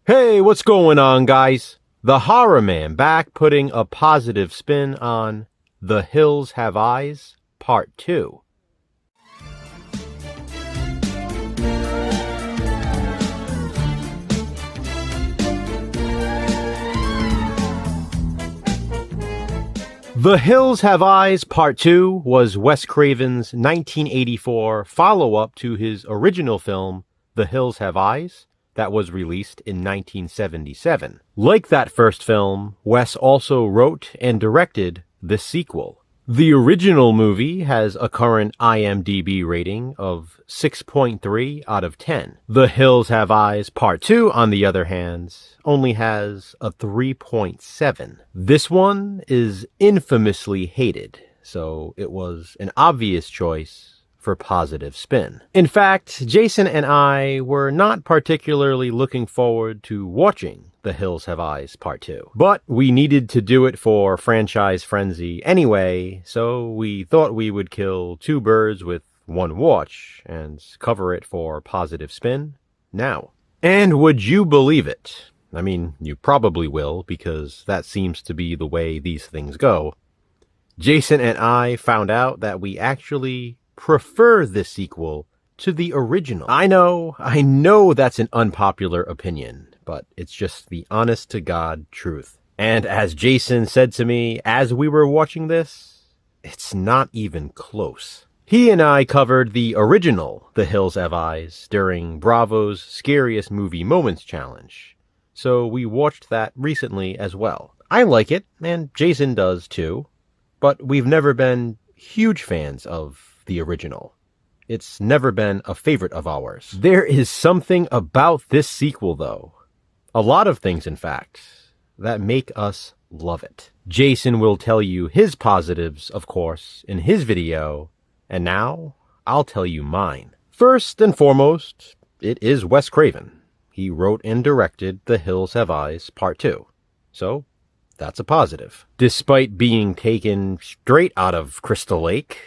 Hey, what's going on, guys? The Horror Man back putting a positive spin on The Hills Have Eyes, Part 2. The Hills Have Eyes Part 2 was Wes Craven's 1984 follow-up to his original film, The Hills Have Eyes, that was released in 1977. Like that first film, Wes also wrote and directed the sequel. The original movie has a current IMDb rating of 6.3 out of 10. The Hills Have Eyes Part 2, on the other hand, only has a 3.7. This one is infamously hated, so it was an obvious choice for positive spin. In fact, Jason and I were not particularly looking forward to watching The Hills Have Eyes Part 2. But we needed to do it for Franchise Frenzy anyway, so we thought we would kill two birds with one watch and cover it for positive spin now. And would you believe it? I mean, you probably will, because that seems to be the way these things go. Jason and I found out that we actually prefer this sequel to the original. I know that's an unpopular opinion, but it's just the honest-to-God truth. And as Jason said to me as we were watching this, it's not even close. He and I covered the original The Hills Have Eyes during Bravo's Scariest Movie Moments Challenge, so we watched that recently as well. I like it, and Jason does too, but we've never been huge fans of the original. It's never been a favorite of ours. There is something about this sequel, though. A lot of things, in fact, that make us love it. Jason will tell you his positives, of course, in his video, and now I'll tell you mine. First and foremost, it is Wes Craven. He wrote and directed The Hills Have Eyes Part 2. So, that's a positive. Despite being taken straight out of Crystal Lake,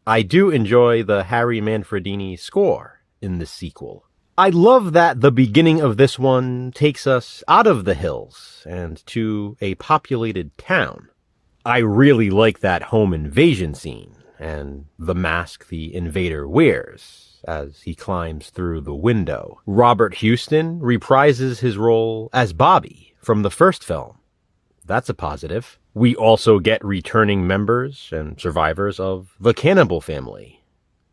I do enjoy the Harry Manfredini score in this sequel. I love that the beginning of this one takes us out of the hills and to a populated town. I really like that home invasion scene and the mask the invader wears as he climbs through the window. Robert Houston reprises his role as Bobby from the first film. That's a positive. We also get returning members and survivors of the Cannibal family,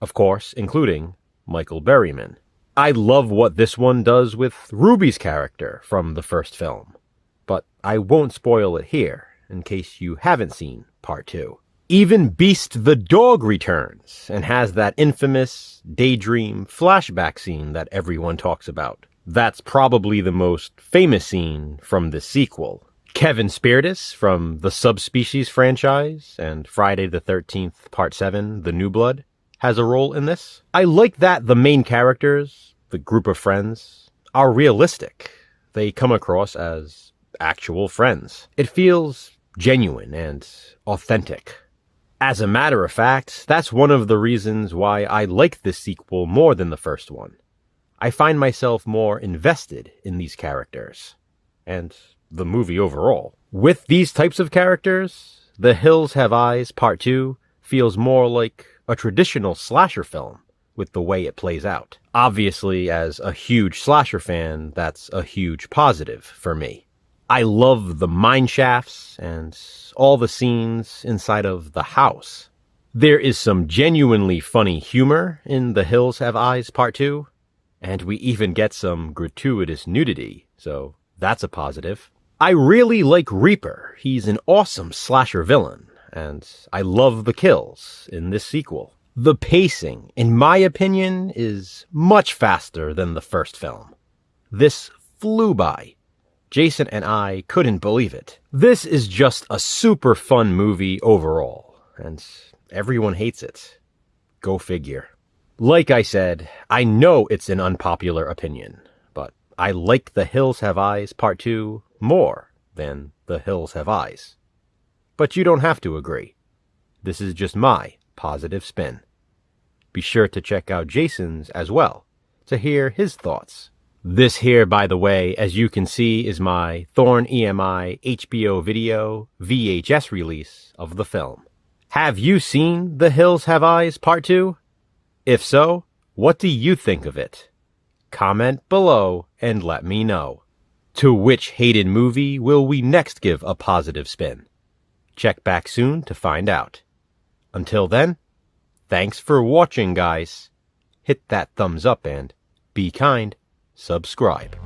of course, including Michael Berryman. I love what this one does with Ruby's character from the first film, but I won't spoil it here in case you haven't seen Part 2. Even Beast the dog returns and has that infamous daydream flashback scene that everyone talks about. That's probably the most famous scene from the sequel. Kevin Spirtus from the Subspecies franchise and Friday the 13th Part 7, The New Blood, has a role in this. I like that the main characters, the group of friends, are realistic. They come across as actual friends. It feels genuine and authentic. As a matter of fact, that's one of the reasons why I like this sequel more than the first one. I find myself more invested in these characters. And the movie overall. With these types of characters, The Hills Have Eyes Part 2 feels more like a traditional slasher film with the way it plays out. Obviously, as a huge slasher fan, that's a huge positive for me. I love the mine shafts and all the scenes inside of the house. There is some genuinely funny humor in The Hills Have Eyes Part 2, and we even get some gratuitous nudity, so that's a positive. I really like Reaper. He's an awesome slasher villain, and I love the kills in this sequel. The pacing, in my opinion, is much faster than the first film. This flew by. Jason and I couldn't believe it. This is just a super fun movie overall, and everyone hates it. Go figure. Like I said, I know it's an unpopular opinion, but I like The Hills Have Eyes Part 2 more than The Hills Have Eyes. But you don't have to agree. This is just my positive spin. Be sure to check out Jason's as well to hear his thoughts. This here, by the way, as you can see, is my Thorn EMI HBO video VHS release of the film. Have you seen The Hills Have Eyes Part 2? If so, what do you think of it? Comment below and let me know. To which hated movie will we next give a positive spin? Check back soon to find out. Until then, thanks for watching, guys. Hit that thumbs up and be kind. Subscribe.